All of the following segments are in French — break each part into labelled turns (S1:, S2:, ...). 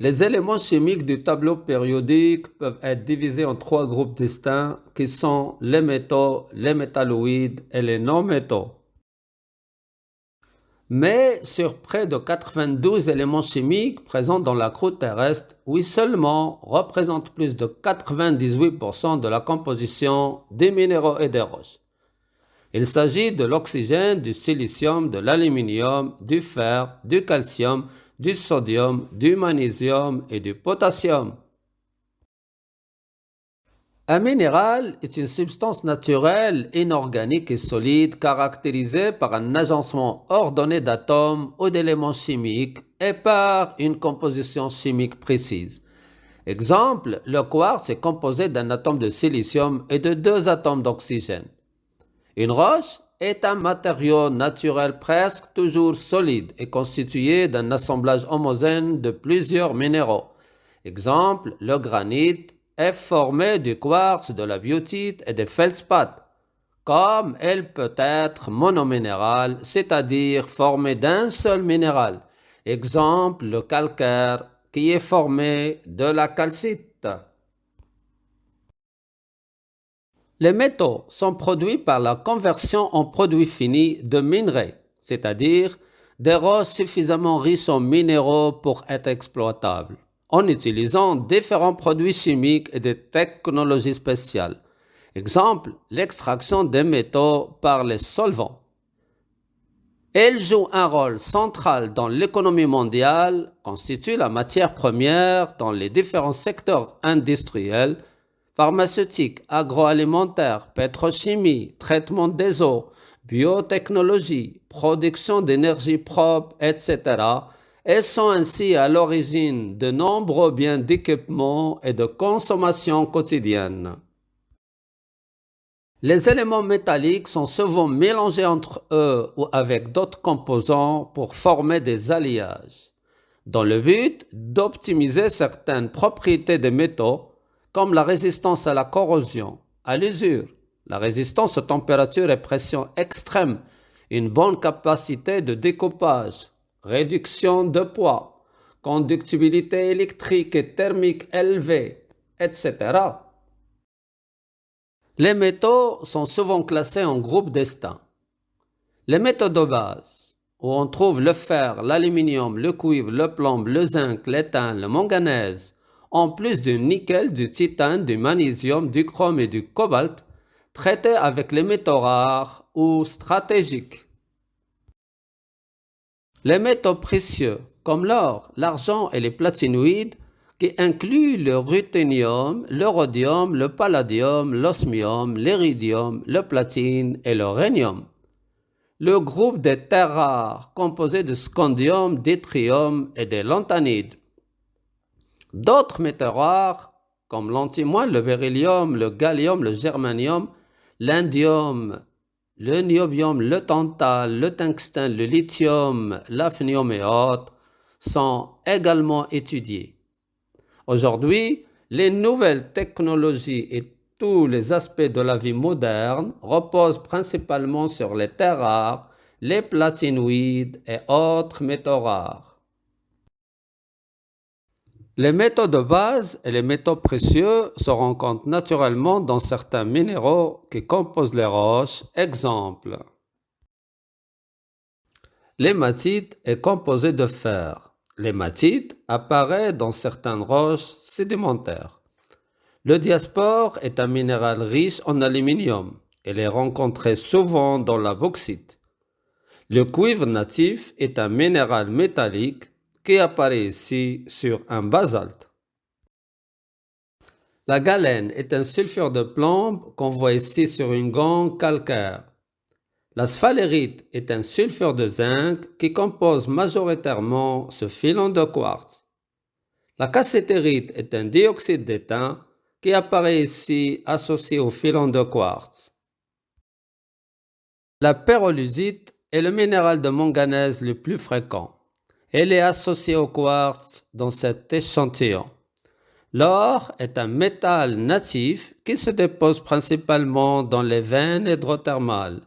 S1: Les éléments chimiques du tableau périodique peuvent être divisés en trois groupes distincts qui sont les métaux, les métalloïdes et les non-métaux. Mais sur près de 92 éléments chimiques présents dans la croûte terrestre, oui seulement représentent plus de 98% de la composition des minéraux et des roches. Il s'agit de l'oxygène, du silicium, de l'aluminium, du fer, du calcium, du sodium, du magnésium et du potassium. Un minéral est une substance naturelle, inorganique et solide caractérisée par un agencement ordonné d'atomes ou d'éléments chimiques et par une composition chimique précise. Exemple, le quartz est composé d'un atome de silicium et de deux atomes d'oxygène. Une roche est un matériau naturel presque toujours solide et constitué d'un assemblage homogène de plusieurs minéraux. Exemple, le granit est formé du quartz, de la biotite et des feldspaths, comme elle peut être monominérale, c'est-à-dire formée d'un seul minéral. Exemple, le calcaire qui est formé de la calcite. Les métaux sont produits par la conversion en produits finis de minerais, c'est-à-dire des roches suffisamment riches en minéraux pour être exploitables, en utilisant différents produits chimiques et des technologies spéciales. Exemple, l'extraction des métaux par les solvants. Elle joue un rôle central dans l'économie mondiale, constitue la matière première dans les différents secteurs industriels, pharmaceutiques, agroalimentaires, pétrochimie, traitement des eaux, biotechnologie, production d'énergie propre, etc. Elles sont ainsi à l'origine de nombreux biens d'équipement et de consommation quotidienne. Les éléments métalliques sont souvent mélangés entre eux ou avec d'autres composants pour former des alliages, dans le but d'optimiser certaines propriétés des métaux, comme la résistance à la corrosion, à l'usure, la résistance aux températures et pressions extrêmes, une bonne capacité de découpage, réduction de poids, conductibilité électrique et thermique élevée, etc. Les métaux sont souvent classés en groupes distincts. Les métaux de base, où on trouve le fer, l'aluminium, le cuivre, le plomb, le zinc, l'étain, le manganèse, en plus du nickel, du titane, du magnésium, du chrome et du cobalt, traités avec les métaux rares ou stratégiques. Les métaux précieux, comme l'or, l'argent et les platinoïdes, qui incluent le ruthénium, le rhodium, le palladium, l'osmium, l'iridium, le platine et le rhénium. Le groupe des terres rares, composé de scandium, d'yttrium et de lanthanides. D'autres métaux rares, comme l'antimoine, le beryllium, le gallium, le germanium, l'indium, le niobium, le tantal, le tungstène, le lithium, l'hafnium et autres, sont également étudiés. Aujourd'hui, les nouvelles technologies et tous les aspects de la vie moderne reposent principalement sur les terres rares, les platinoïdes et autres métaux rares. Les métaux de base et les métaux précieux se rencontrent naturellement dans certains minéraux qui composent les roches. Exemple, l'hématite est composé de fer. L'hématite apparaît dans certaines roches sédimentaires. Le diaspore est un minéral riche en aluminium. Il est rencontré souvent dans la bauxite. Le cuivre natif est un minéral métallique qui apparaît ici sur un basalte. La galène est un sulfure de plomb qu'on voit ici sur une gangue calcaire. La sphalérite est un sulfure de zinc qui compose majoritairement ce filon de quartz. La cassitérite est un dioxyde d'étain qui apparaît ici associé au filon de quartz. La pyrrolysite est le minéral de manganèse le plus fréquent. Elle est associée au quartz dans cet échantillon. L'or est un métal natif qui se dépose principalement dans les veines hydrothermales.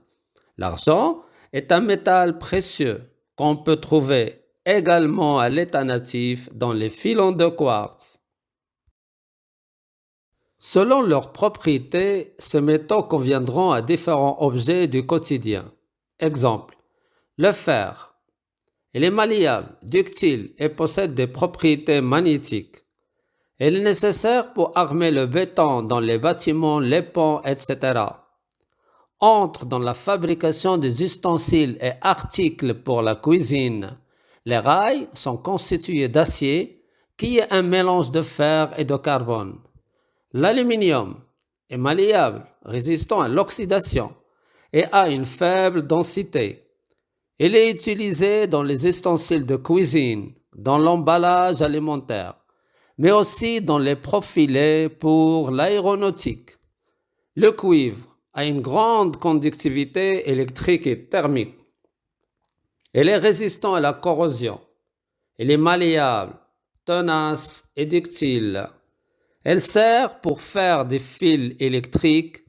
S1: L'argent est un métal précieux qu'on peut trouver également à l'état natif dans les filons de quartz. Selon leurs propriétés, ces métaux conviendront à différents objets du quotidien. Exemple, le fer. Il est malléable, ductile et possède des propriétés magnétiques. Il est nécessaire pour armer le béton dans les bâtiments, les ponts, etc. Entre dans la fabrication des ustensiles et articles pour la cuisine. Les rails sont constitués d'acier qui est un mélange de fer et de carbone. L'aluminium est malléable, résistant à l'oxydation et a une faible densité. Il est utilisé dans les ustensiles de cuisine, dans l'emballage alimentaire, mais aussi dans les profilés pour l'aéronautique. Le cuivre a une grande conductivité électrique et thermique. Il est résistant à la corrosion. Il est malléable, tenace et ductile. Elle sert pour faire des fils électriques,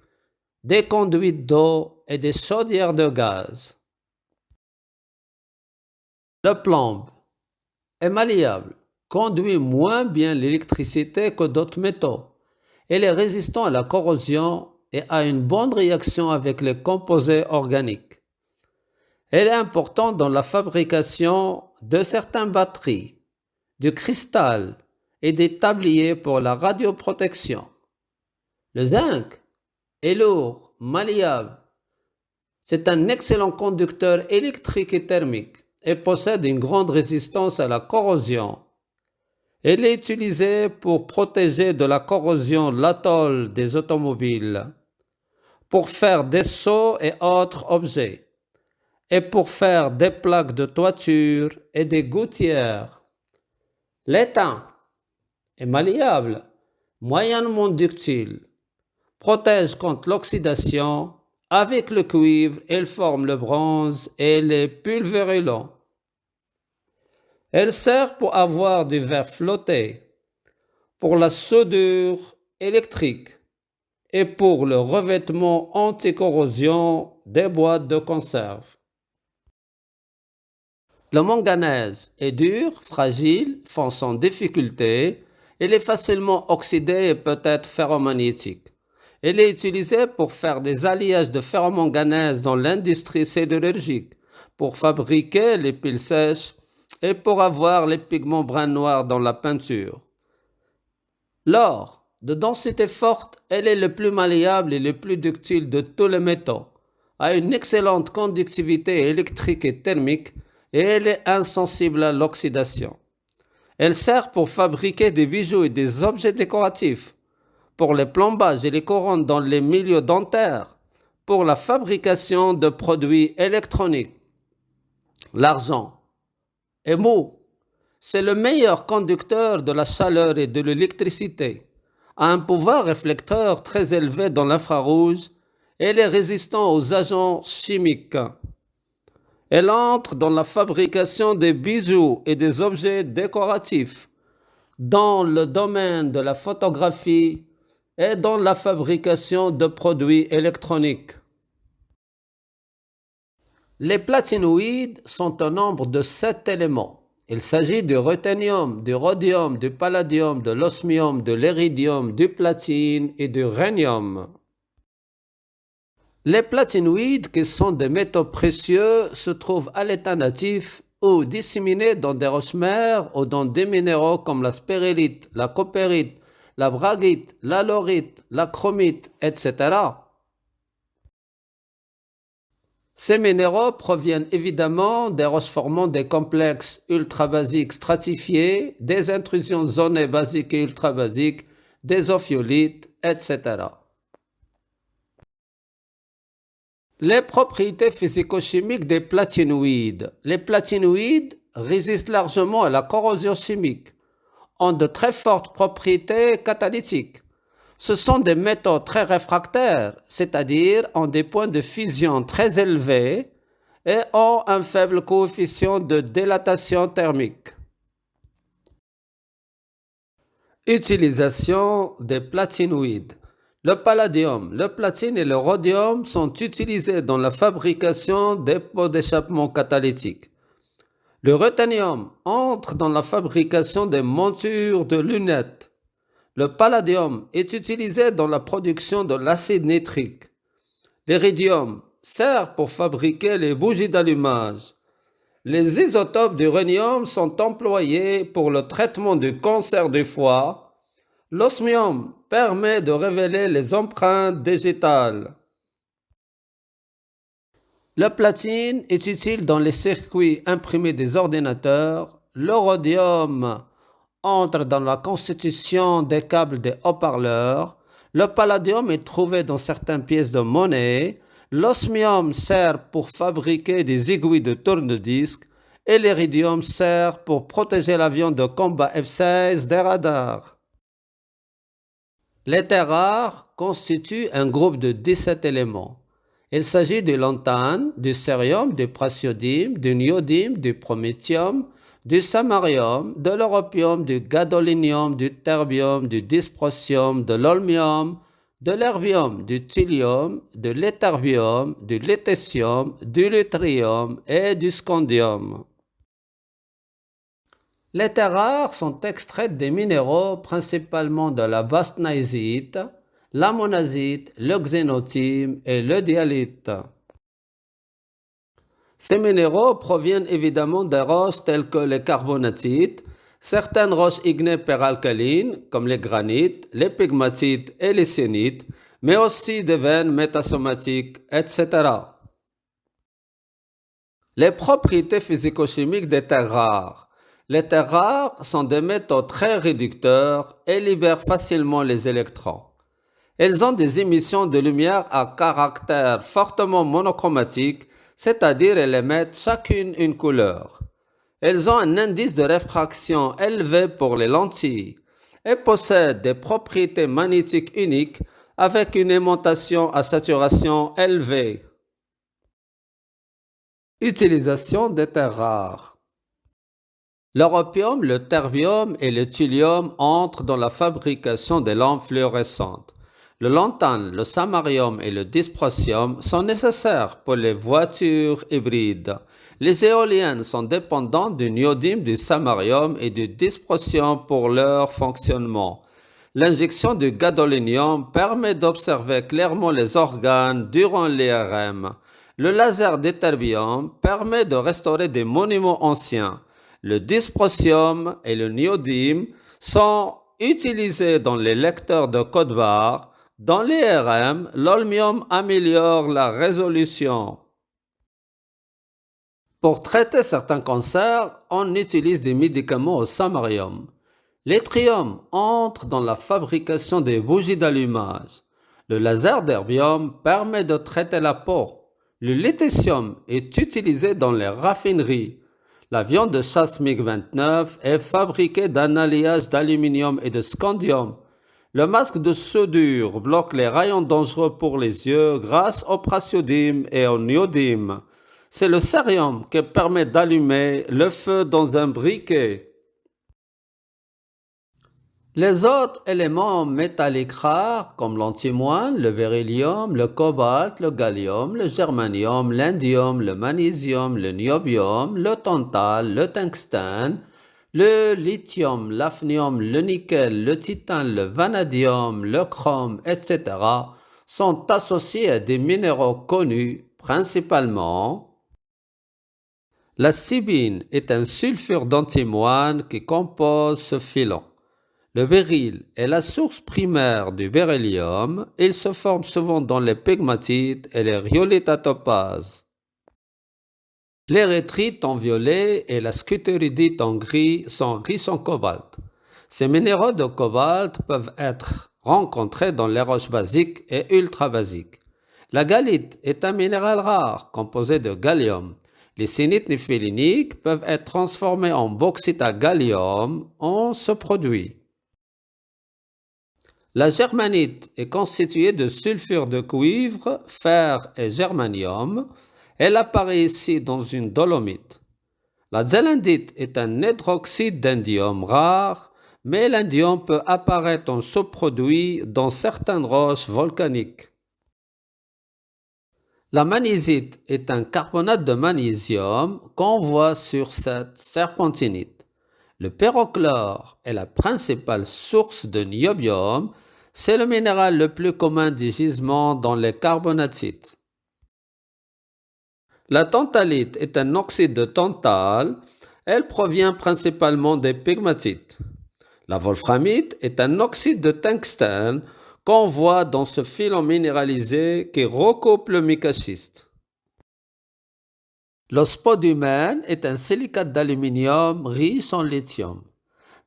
S1: des conduites d'eau et des chaudières de gaz. Le plomb est malléable, conduit moins bien l'électricité que d'autres métaux. Il est résistant à la corrosion et a une bonne réaction avec les composés organiques. Elle est importante dans la fabrication de certaines batteries, du cristal et des tabliers pour la radioprotection. Le zinc est lourd, malléable. C'est un excellent conducteur électrique et thermique et possède une grande résistance à la corrosion. Elle est utilisée pour protéger de la corrosion l'atole des automobiles, pour faire des seaux et autres objets, et pour faire des plaques de toiture et des gouttières. L'étain est malléable, moyennement ductile, protège contre l'oxydation. Avec le cuivre, il forme le bronze et les pulvérulents. Elle sert pour avoir du verre flotté, pour la soudure électrique et pour le revêtement anti-corrosion des boîtes de conserve. Le manganèse est dur, fragile, fond sans difficulté. Il est facilement oxydé et peut être ferromagnétique. Il est utilisé pour faire des alliages de ferromanganèse dans l'industrie sidérurgique, pour fabriquer les piles sèches et pour avoir les pigments brun-noir dans la peinture. L'or, de densité forte, elle est le plus malléable et le plus ductile de tous les métaux, a une excellente conductivité électrique et thermique et elle est insensible à l'oxydation. Elle sert pour fabriquer des bijoux et des objets décoratifs, pour les plombages et les couronnes dans les milieux dentaires, pour la fabrication de produits électroniques. L'argent est mou. C'est le meilleur conducteur de la chaleur et de l'électricité, a un pouvoir réflecteur très élevé dans l'infrarouge et elle est résistant aux agents chimiques. Elle entre dans la fabrication des bijoux et des objets décoratifs, dans le domaine de la photographie et dans la fabrication de produits électroniques. Les platinoïdes sont au nombre de 7 éléments. Il s'agit du ruthénium, du rhodium, du palladium, de l'osmium, de l'iridium, du platine et du rhénium. Les platinoïdes, qui sont des métaux précieux, se trouvent à l'état natif ou disséminés dans des roches-mères ou dans des minéraux comme la spérélite, la copérite, la bragite, la laurite, la chromite, etc. Ces minéraux proviennent évidemment des roches formant des complexes ultrabasiques stratifiés, des intrusions zonées basiques et ultrabasiques, des ophiolites, etc. Les propriétés physico-chimiques des platinoïdes. Les platinoïdes résistent largement à la corrosion chimique, ont de très fortes propriétés catalytiques. Ce sont des métaux très réfractaires, c'est-à-dire ont des points de fusion très élevés et ont un faible coefficient de dilatation thermique. Utilisation des platinoïdes. Le palladium, le platine et le rhodium sont utilisés dans la fabrication des pots d'échappement catalytique. Le ruthénium entre dans la fabrication des montures de lunettes. Le palladium est utilisé dans la production de l'acide nitrique. L'iridium sert pour fabriquer les bougies d'allumage. Les isotopes d'uranium sont employés pour le traitement du cancer du foie. L'osmium permet de révéler les empreintes digitales. La platine est utile dans les circuits imprimés des ordinateurs. Le rhodium entre dans la constitution des câbles des haut-parleurs. Le palladium est trouvé dans certaines pièces de monnaie. L'osmium sert pour fabriquer des aiguilles de tourne-disque et l'iridium sert pour protéger l'avion de combat F-16 des radars. Les terres rares constituent un groupe de 17 éléments. Il s'agit du lantane, du cérium, du praseodyme, du niodyme, du prométhium, du samarium, de l'europium, du gadolinium, du terbium, du dysprosium, de l'holmium, de l'herbium, du thulium, de l'éterbium, du lutécium, du lutrium et du scandium. Les terres rares sont extraites des minéraux principalement de la bastnaésite, la monazite, le xénothime et le dialyte. Ces minéraux proviennent évidemment des roches telles que les carbonatites, certaines roches ignées peralcalines comme les granites, les pegmatites et les sénites, mais aussi des veines métasomatiques, etc. Les propriétés physico-chimiques des terres rares. Les terres rares sont des métaux très réducteurs et libèrent facilement les électrons. Elles ont des émissions de lumière à caractère fortement monochromatique, c'est-à-dire elles émettent chacune une couleur. Elles ont un indice de réfraction élevé pour les lentilles et possèdent des propriétés magnétiques uniques avec une aimantation à saturation élevée. Utilisation des terres rares. L'europium, le terbium et le thulium entrent dans la fabrication des lampes fluorescentes. Le lantane, le samarium et le dysprosium sont nécessaires pour les voitures hybrides. Les éoliennes sont dépendantes du niodyme, du samarium et du dysprosium pour leur fonctionnement. L'injection du gadolinium permet d'observer clairement les organes durant l'IRM. Le laser d'éterbium permet de restaurer des monuments anciens. Le dysprosium et le niodyme sont utilisés dans les lecteurs de code-barres. Dans l'IRM, l'holmium améliore la résolution. Pour traiter certains cancers, on utilise des médicaments au samarium. L'yttrium entre dans la fabrication des bougies d'allumage. Le laser d'erbium permet de traiter la peau. Le lutécium est utilisé dans les raffineries. La viande de chasse MiG-29 est fabriquée d'un alliage d'aluminium et de scandium. Le masque de soudure bloque les rayons dangereux pour les yeux grâce au praseodyme et au niodyme. C'est le cérium qui permet d'allumer le feu dans un briquet. Les autres éléments métalliques rares comme l'antimoine, le beryllium, le cobalt, le gallium, le germanium, l'indium, le magnésium, le niobium, le tantal, le tungstène, le lithium, l'hafnium, le nickel, le titane, le vanadium, le chrome, etc. sont associés à des minéraux connus, principalement. La stibine est un sulfure d'antimoine qui compose ce filon. Le béryl est la source primaire du beryllium. Il se forme souvent dans les pegmatites et les rhyolites à topaz. L'érythrite en violet et la scutéridite en gris sont riches en cobalt. Ces minéraux de cobalt peuvent être rencontrés dans les roches basiques et ultra-basiques. La gallite est un minéral rare composé de gallium. Les sénites néphéliniques peuvent être transformées en bauxite à gallium en ce produit. La germanite est constituée de sulfure de cuivre, fer et germanium. Elle apparaît ici dans une dolomite. La zélindite est un hydroxyde d'indium rare, mais l'indium peut apparaître en sous-produit dans certaines roches volcaniques. La magnésiite est un carbonate de magnésium qu'on voit sur cette serpentinite. Le pérochlore est la principale source de niobium. C'est le minéral le plus commun des gisements dans les carbonatites. La tantalite est un oxyde de tantale. Elle provient principalement des pegmatites. La wolframite est un oxyde de tungstène qu'on voit dans ce filon minéralisé qui recoupe le micaschiste. Le spodumène est un silicate d'aluminium riche en lithium.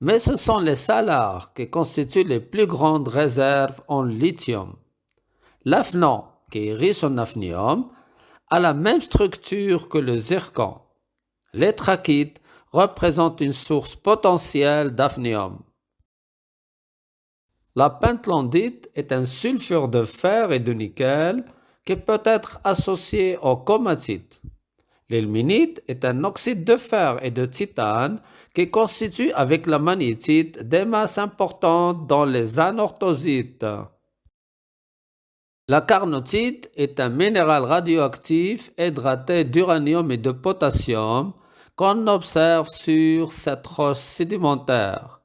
S1: Mais ce sont les salars qui constituent les plus grandes réserves en lithium. L'hafnium, qui est riche en hafnium, a la même structure que le zircon. Les trachytes représentent une source potentielle d'hafnium. La pentlandite est un sulfure de fer et de nickel qui peut être associé au comatite. L'ilménite est un oxyde de fer et de titane qui constitue avec la magnétite des masses importantes dans les anorthosites. La carnotite est un minéral radioactif hydraté d'uranium et de potassium qu'on observe sur cette roche sédimentaire.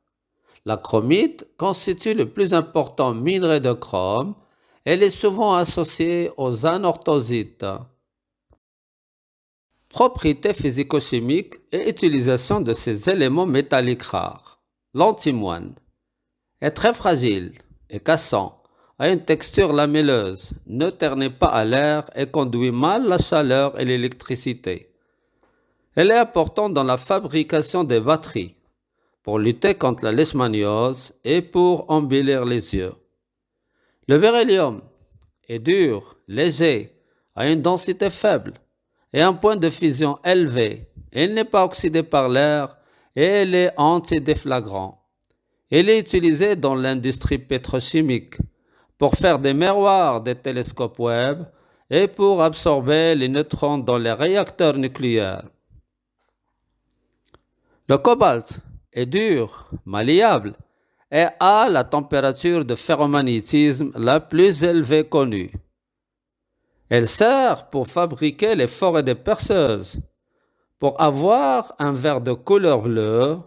S1: La chromite constitue le plus important minerai de chrome. Elle est souvent associée aux anorthosites. Propriétés physico-chimiques et utilisation de ces éléments métalliques rares. L'antimoine est très fragile et cassant, a une texture lamelleuse, ne ternit pas à l'air et conduit mal la chaleur et l'électricité. Elle est importante dans la fabrication des batteries, pour lutter contre la leishmaniose et pour embellir les yeux. Le beryllium est dur, léger, a une densité faible et un point de fusion élevé. Il n'est pas oxydé par l'air et il est antidéflagrant. Il est utilisé dans l'industrie pétrochimique pour faire des miroirs des télescopes Webb et pour absorber les neutrons dans les réacteurs nucléaires. Le cobalt est dur, malléable et a la température de ferromagnétisme la plus élevée connue. Elle sert pour fabriquer les forêts des perceuses, pour avoir un verre de couleur bleue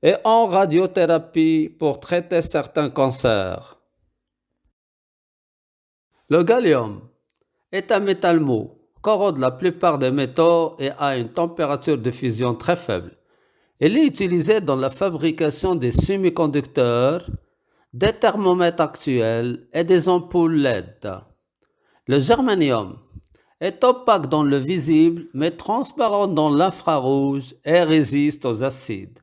S1: et en radiothérapie pour traiter certains cancers. Le gallium est un métal mou, corrode la plupart des métaux et a une température de fusion très faible. Il est utilisé dans la fabrication des semi-conducteurs, des thermomètres actuels et des ampoules LED. Le germanium est opaque dans le visible mais transparent dans l'infrarouge et résiste aux acides.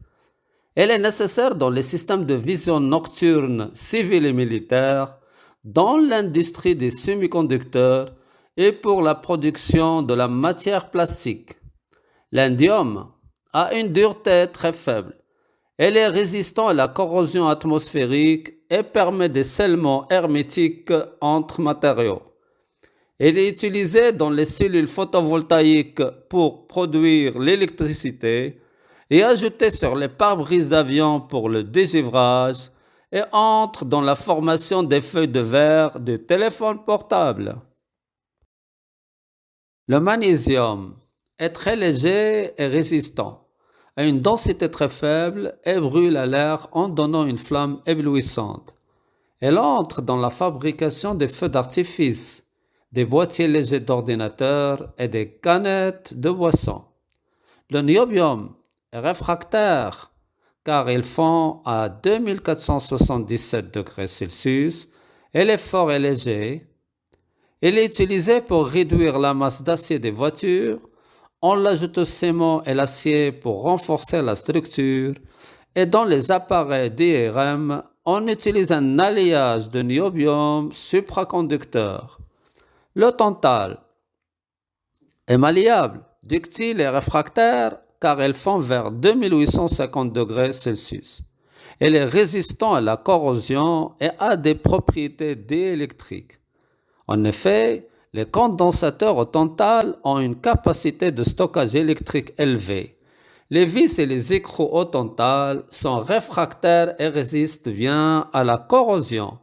S1: Elle est nécessaire dans les systèmes de vision nocturne civils et militaires, dans l'industrie des semi-conducteurs et pour la production de la matière plastique. L'indium a une dureté très faible. Elle est résistante à la corrosion atmosphérique et permet des scellements hermétiques entre matériaux. Elle est utilisée dans les cellules photovoltaïques pour produire l'électricité et ajoutée sur les pare-brises d'avion pour le dégivrage et entre dans la formation des feuilles de verre de téléphone portable. Le magnésium est très léger et résistant, a une densité très faible et brûle à l'air en donnant une flamme éblouissante. Elle entre dans la fabrication des feux d'artifice, des boîtiers légers d'ordinateurs et des canettes de boissons. Le niobium est réfractaire car il fond à 2477 degrés Celsius. Elle est fort et léger. Il est utilisé pour réduire la masse d'acier des voitures. On l'ajoute au ciment et l'acier pour renforcer la structure. Et dans les appareils d'IRM, on utilise un alliage de niobium supraconducteur. Le tantale est malléable, ductile et réfractaire car elle fond vers 2850 degrés Celsius. Elle est résistant à la corrosion et a des propriétés diélectriques. En effet, les condensateurs au tantale ont une capacité de stockage électrique élevée. Les vis et les écrous au tantale sont réfractaires et résistent bien à la corrosion.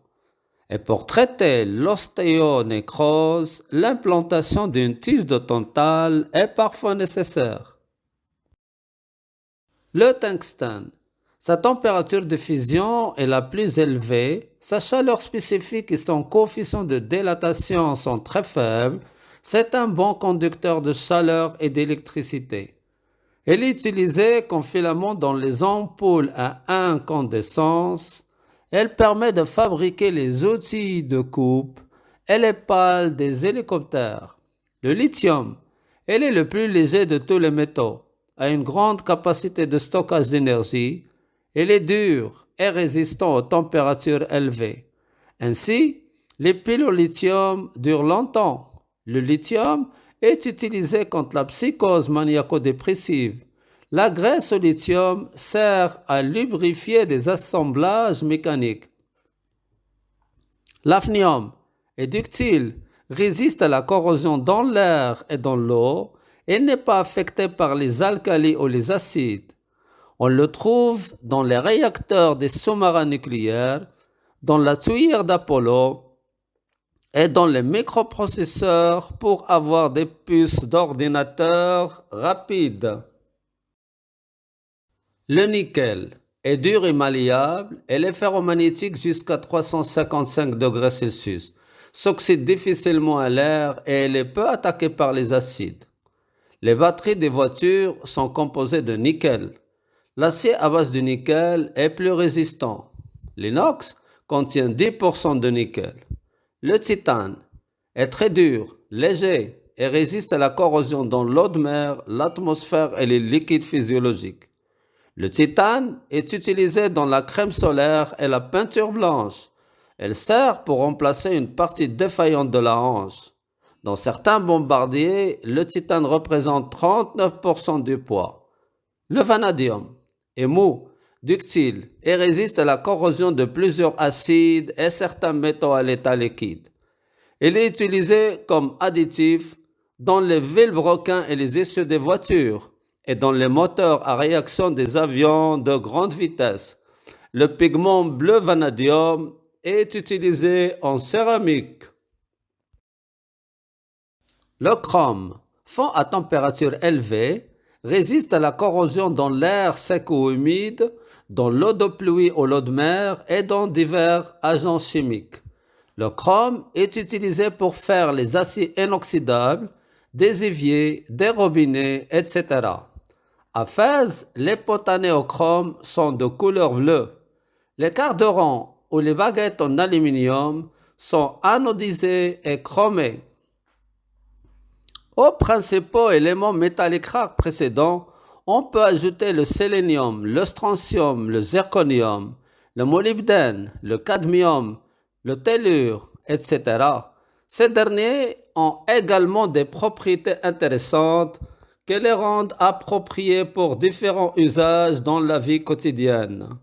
S1: Et pour traiter l'ostéonécrose, l'implantation d'une tige de tantale est parfois nécessaire. Le tungstène. Sa température de fusion est la plus élevée, sa chaleur spécifique et son coefficient de dilatation sont très faibles. C'est un bon conducteur de chaleur et d'électricité. Elle est utilisée comme filament dans les ampoules à incandescence. Elle permet de fabriquer les outils de coupe et les pales des hélicoptères. Le lithium, elle est le plus léger de tous les métaux, a une grande capacité de stockage d'énergie. Elle est dure et résistant aux températures élevées. Ainsi, les piles au lithium durent longtemps. Le lithium est utilisé contre la psychose maniaco-dépressive. La graisse au lithium sert à lubrifier des assemblages mécaniques. L'hafnium est ductile, résiste à la corrosion dans l'air et dans l'eau et n'est pas affecté par les alcalis ou les acides. On le trouve dans les réacteurs des sous-marins nucléaires, dans la tuyère d'Apollo et dans les microprocesseurs pour avoir des puces d'ordinateur rapides. Le nickel est dur et malléable, elle est ferromagnétique jusqu'à 355 degrés Celsius, s'oxyde difficilement à l'air et elle est peu attaquée par les acides. Les batteries des voitures sont composées de nickel. L'acier à base de nickel est plus résistant. L'inox contient 10% de nickel. Le titane est très dur, léger et résiste à la corrosion dans l'eau de mer, l'atmosphère et les liquides physiologiques. Le titane est utilisé dans la crème solaire et la peinture blanche. Elle sert pour remplacer une partie défaillante de la hanche. Dans certains bombardiers, le titane représente 39% du poids. Le vanadium est mou, ductile et résiste à la corrosion de plusieurs acides et certains métaux à l'état liquide. Il est utilisé comme additif dans les vilebrequins et les essieux des voitures et dans les moteurs à réaction des avions de grande vitesse. Le pigment bleu vanadium est utilisé en céramique. Le chrome, fond à température élevée, résiste à la corrosion dans l'air sec ou humide, dans l'eau de pluie ou l'eau de mer et dans divers agents chimiques. Le chrome est utilisé pour faire les aciers inoxydables, des éviers, des robinets, etc. À Fès, les potanés au chrome sont de couleur bleue. Les carburants ou les baguettes en aluminium sont anodisés et chromés. Aux principaux éléments métalliques rares précédents, on peut ajouter le sélénium, le strontium, le zirconium, le molybdène, le cadmium, le tellure, etc. Ces derniers ont également des propriétés intéressantes qui les rendent appropriés pour différents usages dans la vie quotidienne.